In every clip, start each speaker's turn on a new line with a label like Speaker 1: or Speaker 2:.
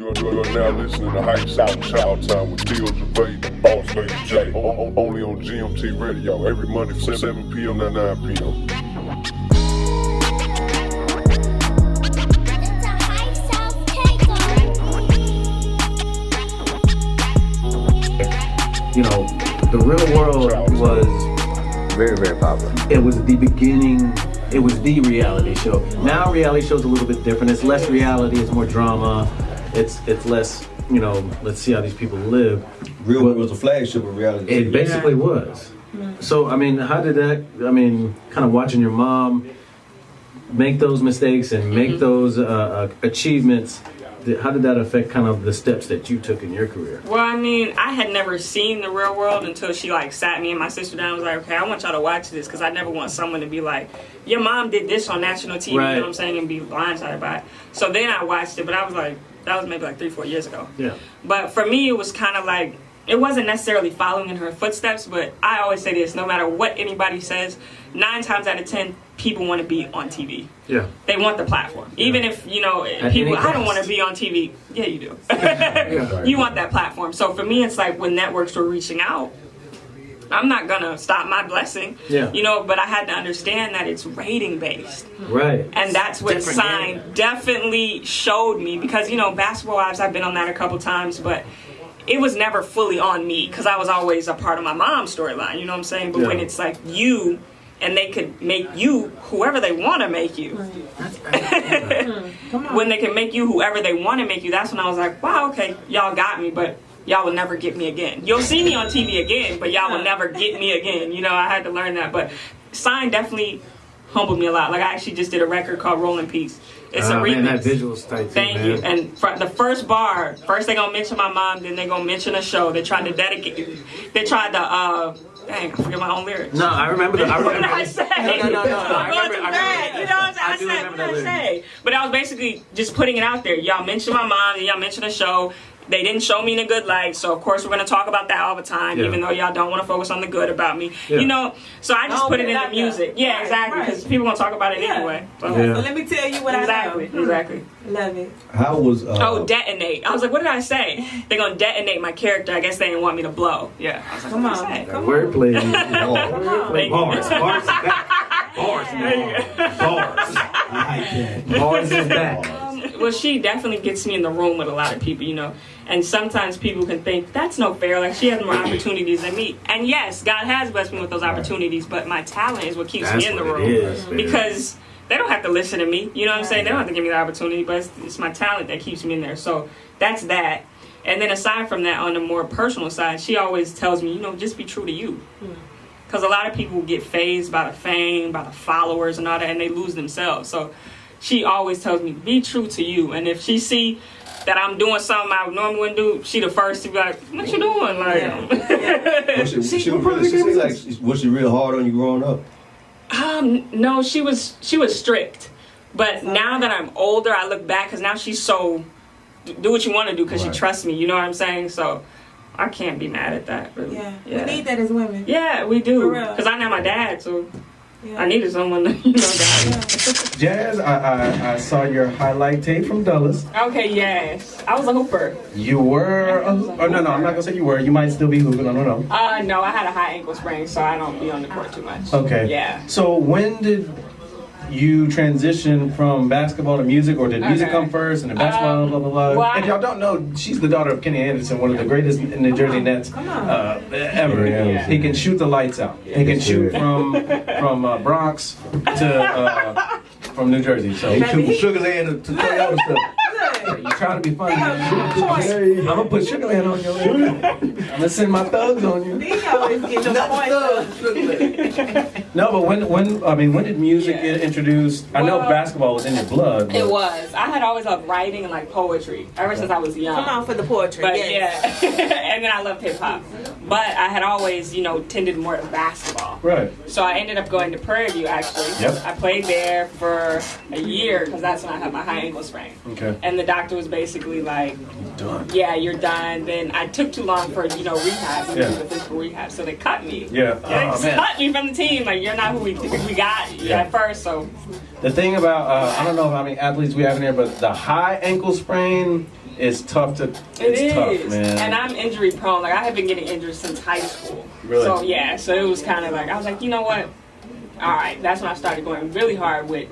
Speaker 1: You're now listening to Hype South Child Time with Theo Gervais and Boss Lady J. Only on GMT Radio every Monday from 7 p.m. to 9 p.m.
Speaker 2: You know, the real world was
Speaker 3: very, very popular.
Speaker 2: It was the beginning. It was the reality show. Now reality show's a little bit different. It's less reality. It's more drama. It's less. You know, let's see how these people live.
Speaker 3: Real World was a flagship of reality.
Speaker 2: It basically was. So I mean, how did that? I mean, kind of watching your mom make those mistakes and make those achievements. How did that affect kind of the steps that you took in your career?
Speaker 4: Well, I mean, I had never seen The Real World until she like sat me and my sister down and was like, okay, I want y'all to watch this because I never want someone to be like, your mom did this on national TV,
Speaker 2: right.
Speaker 4: You know what I'm saying, and be blindsided by it. So then I watched it, but I was like, that was maybe like 3-4 years ago.
Speaker 2: Yeah.
Speaker 4: But for me, it was kind of like, it wasn't necessarily following in her footsteps, but I always say this, no matter what anybody says, 9 times out of 10, people want to be on TV.
Speaker 2: Yeah.
Speaker 4: They want the platform. Yeah. Even if, you know, people, I don't want to be on TV. Yeah, you do. Yeah. You want that platform. So for me, it's like when networks were reaching out, I'm not going to stop my blessing.
Speaker 2: Yeah.
Speaker 4: You know, but I had to understand that it's rating based.
Speaker 2: Right.
Speaker 4: And that's what Sign definitely showed me because, you know, Basketball Wives, I've been on that a couple times, but it was never fully on me because I was always a part of my mom's storyline, you know what I'm saying? But when it's like you, and they could make you whoever they want to make you. When they can make you whoever they want to make you, that's when I was like, wow, okay, y'all got me, but y'all will never get me again. You'll see me on TV again, but y'all will never get me again. You know, I had to learn that. But Sign definitely humbled me a lot. Like, I actually just did a record called Rolling Peace. It's a remix.
Speaker 2: Man, that visual's tight too,
Speaker 4: Thank you. And the first bar, first they gonna mention my mom, then they gonna mention a show. They tried to dedicate. They tried to. Dang, I forget my own lyrics.
Speaker 2: No, I remember that.
Speaker 4: What did I say?
Speaker 2: No.
Speaker 4: I'm going too bad. You know what I'm saying? What did I say? But I was basically just putting it out there. Y'all mention my mom, and y'all mention a show. They didn't show me in a good light, so of course we're going to talk about that all the time, even though y'all don't want to focus on the good about me. You know, so I just put it in the music. Yeah, exactly, because people going to talk about it anyway. So
Speaker 5: let me tell you what I know.
Speaker 4: Exactly.
Speaker 5: Love it.
Speaker 3: How was...
Speaker 4: detonate. I was like, what did I say? They're going to detonate my character. I guess they didn't want me to blow. Yeah. I was like,
Speaker 5: come on.
Speaker 2: Wordplay.
Speaker 3: Bars.
Speaker 2: Bars is back. Bars. Bars is back.
Speaker 4: Well, she definitely gets me in the room with a lot of people, you know. And sometimes people can think, that's no fair. Like, she has more opportunities than me. And yes, God has blessed me with those opportunities, but my talent is what keeps me in the room. Because they don't have to listen to me. You know what I'm saying? They don't have to give me the opportunity, but it's my talent that keeps me in there. So that's that. And then aside from that, on the more personal side, she always tells me, you know, just be true to you. Because a lot of people get fazed by the fame, by the followers and all that, and they lose themselves. So she always tells me, be true to you. And if she see that I'm doing something I normally wouldn't do, she the first to be like, what you doing? Like,
Speaker 3: was she real hard on you growing up?
Speaker 4: No, she was strict. But now that I'm older, I look back, because now she's so, do what you want to do because she trusts me. You know what I'm saying? So I can't be mad at that, really.
Speaker 5: Yeah. We need that as women.
Speaker 4: Yeah, we do. Because I know my dad, so I needed someone to, you know, guide.
Speaker 6: Jazz, I saw your highlight tape from Dulles.
Speaker 4: Okay, yes. I was a hooper.
Speaker 6: You were? No, I'm not going to say you were. You might still be hooping. I don't know.
Speaker 4: No, I had a high ankle sprain, so I don't be on the court too much.
Speaker 6: Okay.
Speaker 4: Yeah.
Speaker 6: So when did you transition from basketball to music, or did music come first and then basketball, blah, blah, blah?
Speaker 4: Well,
Speaker 6: if y'all don't know, she's the daughter of Kenny Anderson, one of the greatest New Jersey Nets ever.
Speaker 3: Yeah.
Speaker 6: He can shoot the lights out. He can shoot from Bronx to from New Jersey. So
Speaker 3: he shoot from Sugar Land to Toyota stuff.
Speaker 6: You trying to be funny. I'm gonna put Sugar Land on your head. I'm gonna send my thugs on you. No, but when did music get introduced? I know basketball was in your blood.
Speaker 4: It was. I had always loved writing and like poetry ever since I was young.
Speaker 5: Come on for the poetry.
Speaker 4: But and then I loved hip hop. But I had always, you know, tended more to basketball. Right. So I ended up going to Prairie View, actually.
Speaker 6: Yep.
Speaker 4: I played there for a year because that's when I had my high ankle sprain.
Speaker 6: Okay.
Speaker 4: And the doctor was basically like,
Speaker 6: done.
Speaker 4: Yeah, you're done. Then I took too long for, you know, rehab, the physical rehab. So they cut me.
Speaker 6: Yeah.
Speaker 4: They cut me from the team. Like, you're not who we got at first. So
Speaker 6: the thing about, I don't know how many athletes we have in here, but the high ankle sprain
Speaker 2: is tough to.
Speaker 4: It's
Speaker 2: tough, man.
Speaker 4: And I'm injury prone. Like I have been getting injured since high school.
Speaker 2: Really?
Speaker 4: So yeah, so it was kind of like I was like, you know what? All right, that's when I started going really hard with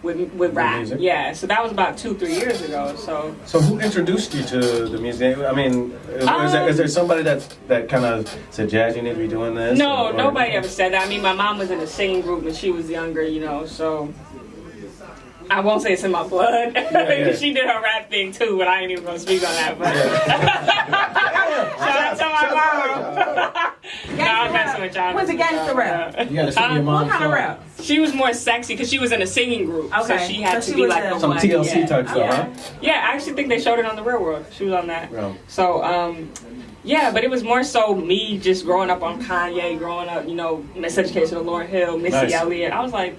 Speaker 4: rap.
Speaker 2: Music?
Speaker 4: Yeah, so that was about 2-3 years ago. So
Speaker 2: who introduced you to the music? I mean, is there somebody that kind of said, Jazz, you need to be doing this?
Speaker 4: no,
Speaker 2: or
Speaker 4: nobody ever said that. I mean, my mom was in a singing group when she was younger, you know, so I won't say it's in my blood.
Speaker 2: Yeah.
Speaker 4: She did her rap thing too, but I ain't even gonna speak on that. But shout out to my mom. No, I'm messing with y'all.
Speaker 5: What's a gangster rap?
Speaker 6: You gotta sing your mom's
Speaker 5: What kind of
Speaker 6: song.
Speaker 5: rap?
Speaker 4: She was more sexy because she was in a singing group, so
Speaker 5: Okay.
Speaker 4: she had
Speaker 5: So
Speaker 4: to
Speaker 5: she
Speaker 4: be
Speaker 5: was
Speaker 4: like
Speaker 5: a-
Speaker 4: the
Speaker 2: Some
Speaker 4: one.
Speaker 2: TLC
Speaker 4: yeah.
Speaker 2: type stuff,
Speaker 4: Yeah.
Speaker 2: huh?
Speaker 4: Yeah, I actually think they showed it on The Real World. She was on that.
Speaker 2: Yeah.
Speaker 4: So, yeah, but it was more so me just growing up on Kanye, growing up, you know, Miseducation of Lauryn Hill, Missy
Speaker 2: Nice.
Speaker 4: Elliott. I was like,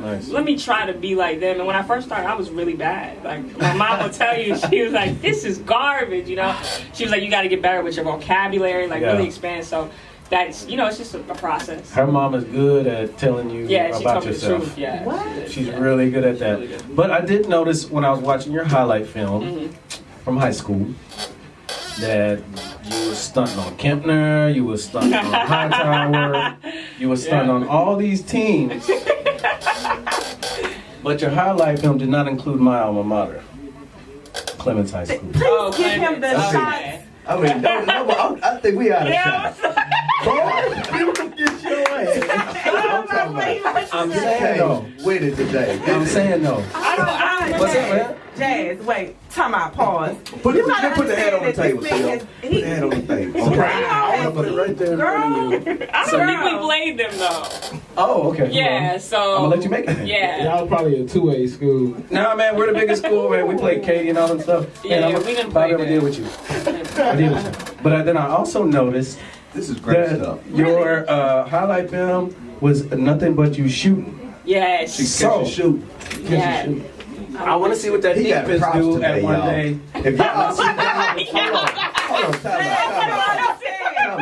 Speaker 2: Nice.
Speaker 4: let me try to be like them. And when I first started, I was really bad. Like, my mom would tell you, she was like, this is garbage, you know? She was like, you got to get better with your vocabulary, like
Speaker 2: Yeah.
Speaker 4: really expand. So that's, you know, it's just a process.
Speaker 2: Her mom is good at telling you
Speaker 4: Yeah, she
Speaker 2: about
Speaker 4: told me the
Speaker 2: yourself.
Speaker 4: truth. Yeah.
Speaker 5: What?
Speaker 2: She's really good at that. But I did notice when I was watching your highlight film from high school that you were stunting on Kempner, you were stunting on Hightower, you were stunting on all these teams. But your highlight film did not include my alma mater, Clemens High School.
Speaker 5: Please give him the
Speaker 4: Clemens.
Speaker 5: shots.
Speaker 4: Okay.
Speaker 3: I mean, I think we out of
Speaker 4: Yeah.
Speaker 3: shot. Boy, you can get your ass. I'm talking about.
Speaker 2: I'm saying though.
Speaker 3: With it today.
Speaker 2: I'm saying though. What's up, man?
Speaker 5: Jazz, wait, time out, pause.
Speaker 3: Put
Speaker 5: You gotta
Speaker 3: the head on the
Speaker 5: understand that
Speaker 3: table,
Speaker 5: this man
Speaker 3: Phil.
Speaker 5: is-
Speaker 3: Put the head on the table.
Speaker 2: I want to put it right there in front of you.
Speaker 4: I don't think we played them, though.
Speaker 2: Oh, okay.
Speaker 4: Yeah, so.
Speaker 2: I'm gonna let you make it.
Speaker 4: Yeah.
Speaker 6: Y'all probably a two-way school.
Speaker 2: Nah, man, we're the biggest school, man. We played Katie and all that stuff.
Speaker 4: Yeah,
Speaker 2: Man,
Speaker 4: we didn't
Speaker 2: I
Speaker 4: play
Speaker 2: never
Speaker 4: that.
Speaker 2: deal with you. I deal with you. But then I also noticed
Speaker 3: This is great
Speaker 2: that
Speaker 3: stuff.
Speaker 2: your highlight film was nothing but you shooting.
Speaker 4: Yes.
Speaker 2: So-
Speaker 3: Shoot.
Speaker 4: Yeah.
Speaker 2: I want to see what that
Speaker 3: He got
Speaker 2: defense
Speaker 3: props
Speaker 2: do
Speaker 3: today,
Speaker 2: at one
Speaker 3: y'all.
Speaker 2: day.
Speaker 3: If y'all see hold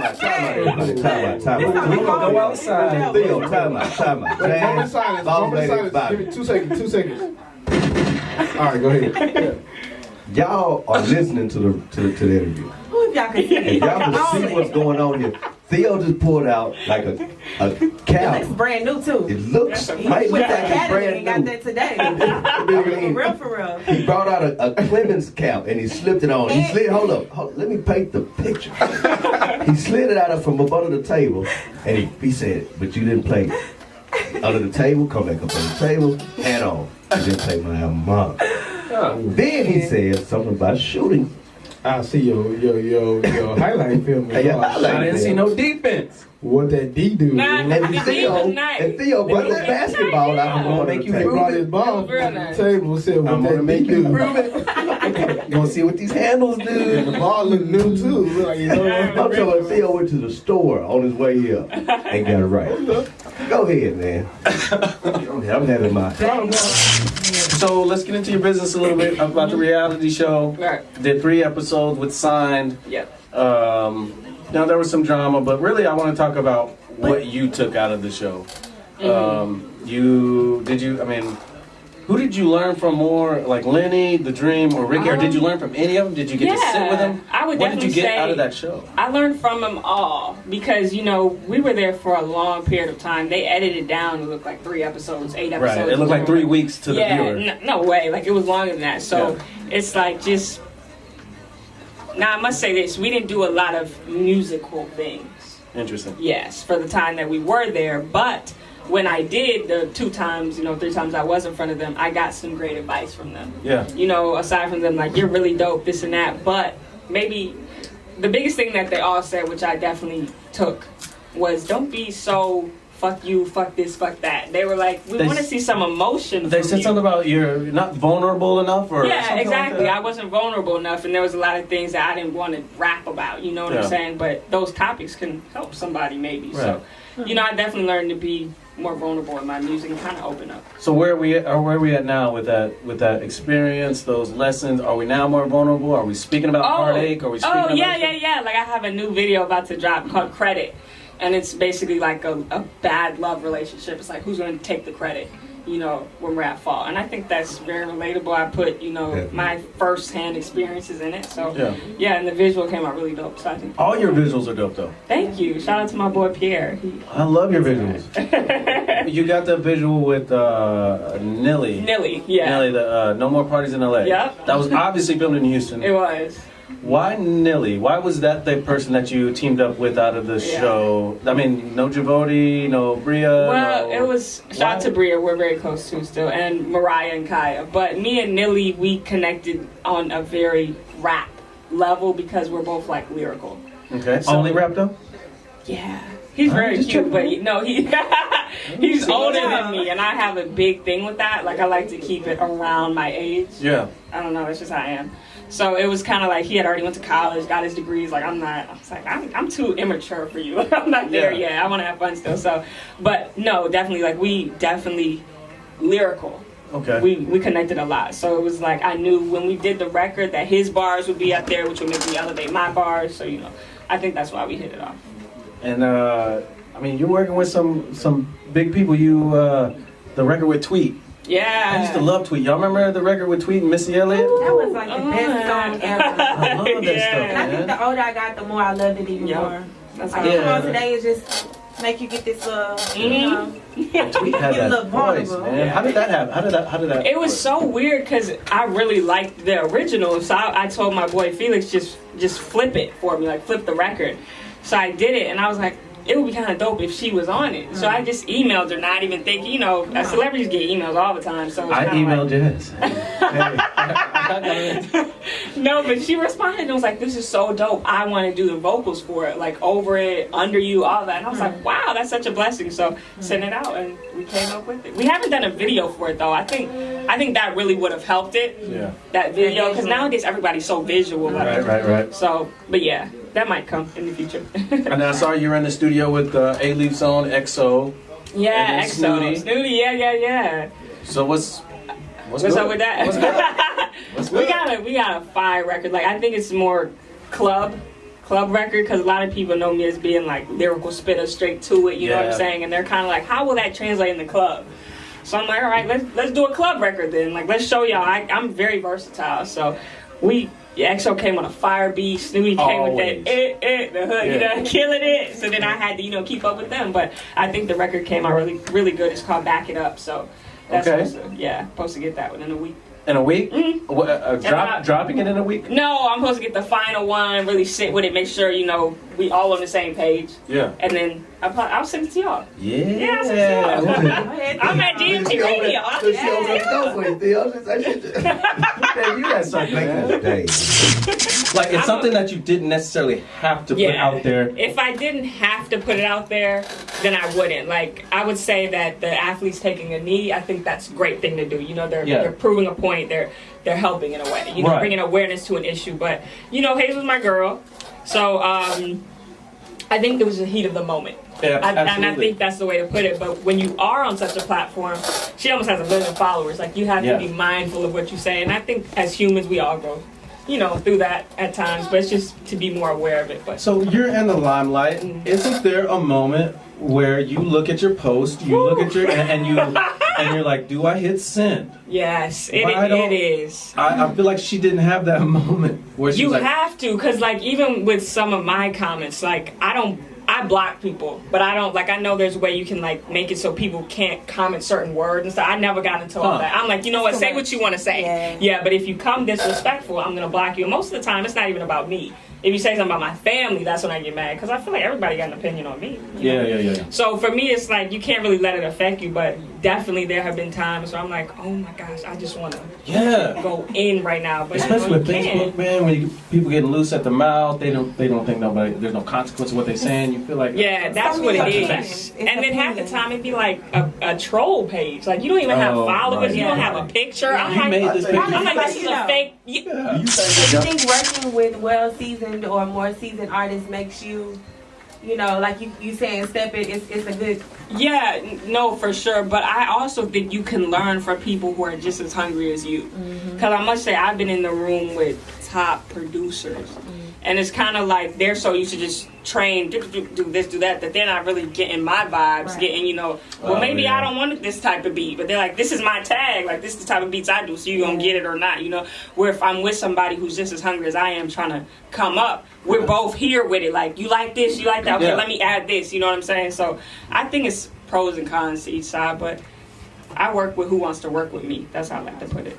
Speaker 3: on, time out.
Speaker 2: We gonna go outside.
Speaker 3: Theo, time out.
Speaker 6: Moment
Speaker 3: Jazz,
Speaker 6: silence.
Speaker 3: boss
Speaker 6: Moment
Speaker 3: lady,
Speaker 6: silence.
Speaker 3: Bobby.
Speaker 6: Give me 2 seconds. 2 seconds. All right, go ahead.
Speaker 3: Y'all are listening to the interview.
Speaker 5: Who if y'all can see?
Speaker 3: If y'all can see what's going on here, Theo just pulled out like a
Speaker 5: It's
Speaker 3: cow.
Speaker 5: brand new too.
Speaker 3: It looks
Speaker 4: That's
Speaker 3: might
Speaker 5: He
Speaker 3: look
Speaker 5: went to
Speaker 3: like it's
Speaker 5: Academy
Speaker 3: brand
Speaker 5: and got
Speaker 3: new.
Speaker 5: that today.
Speaker 3: I mean,
Speaker 5: For real.
Speaker 3: he brought out a Clemens cap and he slipped it on. He slid. Hold up. Let me paint the picture. He slid it out from above under the table, and he said, "But you didn't play under the table. Come back up on the table. Hat on. You didn't play my alma mater." Then he said something about shooting.
Speaker 6: I see your highlight film.
Speaker 3: Hey, your highlight
Speaker 2: I didn't see no defense.
Speaker 6: What that D do?
Speaker 4: Nah,
Speaker 6: man.
Speaker 3: And
Speaker 4: The D
Speaker 3: Theo,
Speaker 4: was nice.
Speaker 3: and Theo brought that basketball out from
Speaker 2: I'm gonna
Speaker 3: under
Speaker 2: make
Speaker 3: the
Speaker 2: you
Speaker 6: He
Speaker 3: table.
Speaker 6: brought his ball
Speaker 4: It was real
Speaker 6: to the
Speaker 4: nice.
Speaker 6: table and said, "What
Speaker 2: I'm
Speaker 6: that
Speaker 2: gonna make
Speaker 6: D
Speaker 2: you
Speaker 6: do?"
Speaker 2: prove it. You gonna see what these handles
Speaker 6: And
Speaker 2: do?
Speaker 6: the ball looked new too. Look like, you know,
Speaker 3: I'm talking about Theo went to the store on his way here and got it right. Go ahead, man. I'm having my.
Speaker 2: So let's get into your business a little bit about the reality show.
Speaker 4: Right.
Speaker 2: Did 3 episodes with Signed.
Speaker 4: Yep.
Speaker 2: Now there was some drama, but really I want to talk about what you took out of the show. Who did you learn from more, like Lenny, The Dream, or Ricky, or did you learn from any of them? Did you get to sit with them?
Speaker 4: I would
Speaker 2: What did you
Speaker 4: definitely
Speaker 2: get
Speaker 4: say
Speaker 2: out of that show?
Speaker 4: I learned from them all because, you know, we were there for a long period of time. They edited down to look like 3 episodes, 8 episodes.
Speaker 2: Right, it looked like 3 weeks to the viewer.
Speaker 4: No way. Like, it was longer than that. So it's like just. Now, I must say this. We didn't do a lot of musical things.
Speaker 2: Interesting.
Speaker 4: Yes, for the time that we were there. But when I did the 2 times, 3 times I was in front of them, I got some great advice from them.
Speaker 2: Yeah.
Speaker 4: You know, aside from them, like, you're really dope, this and that. But maybe the biggest thing that they all said, which I definitely took, was don't be so fuck you, fuck this, fuck that. They were like, we
Speaker 2: They
Speaker 4: want to
Speaker 2: s-
Speaker 4: see some emotion
Speaker 2: They
Speaker 4: from
Speaker 2: said
Speaker 4: you.
Speaker 2: something about you're not vulnerable enough, or
Speaker 4: Yeah,
Speaker 2: something
Speaker 4: exactly.
Speaker 2: Like
Speaker 4: I wasn't vulnerable enough, and there was a lot of things that I didn't want to rap about. You know what
Speaker 2: Yeah.
Speaker 4: I'm saying? But those topics can help somebody, maybe. So, I definitely learned to be more vulnerable in my music and kind of open up.
Speaker 2: So where are we at now with that experience, those lessons? Are we now more vulnerable? Are we speaking about heartache? Are we speaking about
Speaker 4: yeah. Like, I have a new video about to drop called Credit. And it's basically like a bad love relationship. It's like, who's going to take the credit? when we're at fault. And I think that's very relatable. I put, my first-hand experiences in it. So, and the visual came out really dope. So I think
Speaker 6: All your visuals are dope, though.
Speaker 4: thank you. Shout out to my boy Pierre.
Speaker 6: I love your visuals. You got the visual with Nilly.
Speaker 4: Nilly, yeah.
Speaker 6: Nilly, the No More Parties in LA.
Speaker 4: Yep.
Speaker 6: That was obviously filmed in Houston.
Speaker 4: It was.
Speaker 6: Why Nilly? Why was that the person that you teamed up with out of the show? I mean, no Javoti, no Bria.
Speaker 4: Well,
Speaker 6: no...
Speaker 4: it was shout out to Bria. We're very close to still, and Mariah and Kaya. But me and Nilly, we connected on a very rap level because we're both like lyrical.
Speaker 6: Okay.
Speaker 4: So,
Speaker 6: Only rap though?
Speaker 4: Yeah. He's very cute, but he's older than me, and I have a big thing with that. Like I like to keep it around my age.
Speaker 6: Yeah.
Speaker 4: I don't know. It's just how I am. So it was kind of like he had already went to college, got his degrees. Like I'm too immature for you. I'm not there yet. I want to have fun still. So, but no, definitely we definitely lyrical.
Speaker 6: Okay.
Speaker 4: We connected a lot. So it was like I knew when we did the record that his bars would be up there, which would make me elevate my bars. So I think that's why we hit it off.
Speaker 6: And I mean, you're working with some big people. The record with Tweet.
Speaker 4: Yeah.
Speaker 6: I used to love Tweet. Y'all remember the record with Tweet and Missy Elliott?
Speaker 5: That was like the best song ever.
Speaker 6: I love that stuff,
Speaker 5: And I think
Speaker 6: man.
Speaker 5: the older I got, the more I loved it even more.
Speaker 4: That's
Speaker 5: Like,
Speaker 4: how
Speaker 5: come on today is just make you get this,
Speaker 6: Tweet had
Speaker 5: You
Speaker 6: that
Speaker 5: look
Speaker 6: voice,
Speaker 5: vulnerable.
Speaker 6: man.
Speaker 4: Yeah.
Speaker 6: How did that happen? How did that?
Speaker 4: It was so weird because I really liked the original. So I told my boy Felix, just flip it for me, like flip the record. So I did it, and I was like, it would be kind of dope if she was on it. So I just emailed her, not even thinking, celebrities get emails all the time. So
Speaker 6: I emailed Jess.
Speaker 4: No, but she responded and was like, this is so dope. I want to do the vocals for it, like over it, under you, all that. And I was like, wow, that's such a blessing. So sent it out and we came up with it. We haven't done a video for it though. I think that really would have helped it.
Speaker 6: Yeah.
Speaker 4: That video, because nowadays everybody's so visual.
Speaker 6: Right.
Speaker 4: So, but yeah, that might come in the future.
Speaker 6: And I saw you were in the studio with A-Leaf's own EXO.
Speaker 4: Yeah,
Speaker 6: And then
Speaker 4: EXO. Snooty, yeah.
Speaker 6: So what's
Speaker 4: What's up with that?
Speaker 6: What's good?
Speaker 4: We got a fire record. Like I think it's more club record because a lot of people know me as being like lyrical spitter, straight to it. You know what I'm saying? And they're kind of like, how will that translate in the club? So I'm like, all right, let's do a club record then. Like let's show y'all. I'm very versatile. So EXO came on a fire beat. Snooty came with that the hood, killing it. So then I had to keep up with them. But I think the record came out really really good. It's called Back It Up. So. That's supposed to get that one in a week.
Speaker 6: In a week?
Speaker 4: Mm-hmm.
Speaker 6: Dropping it in a week?
Speaker 4: No, I'm supposed to get the final one, really sit with it, make sure, we all on the same page.
Speaker 6: Yeah.
Speaker 4: And then I'll send it to y'all.
Speaker 6: Yeah.
Speaker 4: I'll send it to y'all. I'm at DMT Radio.
Speaker 6: You guys start making it. Like, it's something that you didn't necessarily have to put out there.
Speaker 4: If I didn't have to put it out there, then I wouldn't. Like, I would say that the athletes taking a knee, I think that's a great thing to do. They're proving a point. They're helping in a way. Bringing awareness to an issue. But, Hazel's my girl. So, I think it was the heat of the moment.
Speaker 6: Yeah,
Speaker 4: and I think that's the way to put it. But when you are on such a platform, she almost has 1 million followers. Like, you have to be mindful of what you say. And I think as humans, we all go through that at times, but it's just to be more aware of it. But
Speaker 6: so you're in the limelight. Isn't there a moment where you look at your post, look at your and you're like, do I hit send?
Speaker 4: Yes, it is.
Speaker 6: I feel like she didn't have that moment where she
Speaker 4: you
Speaker 6: was like,
Speaker 4: have to, because like even with some of my comments, like I block people, but I don't, like, I know there's a way you can, like, make it so people can't comment certain words and stuff. I never got into all that. I'm like, you know what, say what you want to say. Yeah, but if you come disrespectful, I'm going to block you. And most of the time, it's not even about me. If you say something about my family, that's when I get mad, because I feel like everybody got an opinion on me.
Speaker 6: Yeah.
Speaker 4: So for me, it's like, you can't really let it affect you, but definitely there have been times where I'm like, oh my gosh, I just want to go in right now. But
Speaker 6: especially with Facebook, man, when people getting loose at the mouth, they don't think nobody, there's no consequence of what they're saying. You feel like,
Speaker 4: that's what it is. And then half the time it'd be like a troll page. Like, you don't even have followers, you don't have a picture. I'm like, this is a fake.
Speaker 5: Do you think working with well-seasoned or more seasoned artists makes you, like you saying, step it, it's a good...
Speaker 4: Yeah, no, for sure. But I also think you can learn from people who are just as hungry as you. Because I must say, I've been in the room with top producers. And it's kind of like they're so used to just train, do this, do that they're not really getting my vibes, getting, you know, well, maybe I don't want this type of beat, but they're like, this is my tag, like, this is the type of beats I do, so you're going to get it or not, you know? Where if I'm with somebody who's just as hungry as I am trying to come up, we're both here with it, like, you like this, you like that, okay, let me add this, you know what I'm saying? So I think it's pros and cons to each side, but I work with who wants to work with me. That's how I like to put it.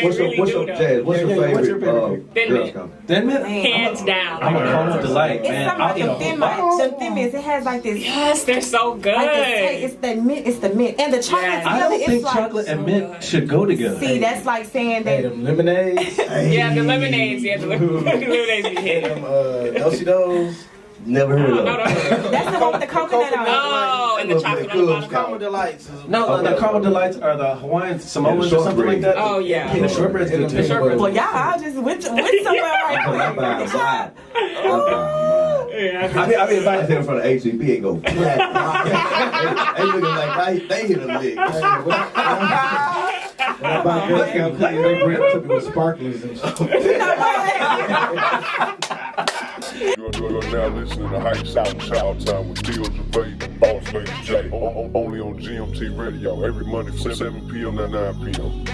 Speaker 3: What's your favorite
Speaker 4: Thin
Speaker 3: Girl
Speaker 4: Mint.
Speaker 3: Scout?
Speaker 6: Thin Mint?
Speaker 4: Hands down.
Speaker 6: I'm a caramel delight,
Speaker 5: It's
Speaker 6: man.
Speaker 5: something
Speaker 6: I'll eat a
Speaker 5: like
Speaker 6: whole
Speaker 5: them
Speaker 6: box.
Speaker 5: Thin Mints. It has like this.
Speaker 4: Yes, they're so good.
Speaker 5: Like it's the mint. It's the mint and the chocolate.
Speaker 4: Yes.
Speaker 6: I
Speaker 5: together,
Speaker 6: don't think
Speaker 5: it's like,
Speaker 6: chocolate and mint should go together.
Speaker 5: See, that's like saying
Speaker 7: Hey,
Speaker 5: that.
Speaker 7: them lemonades.
Speaker 4: Yeah, the lemonades. Yeah, the lemonades be hitting.
Speaker 7: Them Dosey-Dos.
Speaker 3: Never heard of it.
Speaker 5: That's the one with the coconut on it.
Speaker 4: Oh, and the chocolate on the bottom.
Speaker 7: Caramel Delights. Is
Speaker 6: No, the caramel delights are the Hawaiian Samoans or something like that.
Speaker 4: Oh, yeah.
Speaker 6: The shortbread's good too.
Speaker 4: shortbread.
Speaker 5: Well, y'all, I just went somewhere right quick.
Speaker 4: Yeah,
Speaker 3: I mean, if I sit in front of HCB and go, they looking like they hit a lick.
Speaker 7: when I buy Girl Scout cookies, they bring it to me with sparklers and stuff.
Speaker 1: You're now listening to Hype South Child Time with Fields of Faith and Boss Lady J. Only on GMT Radio every Monday from 7 p.m. to 9 p.m.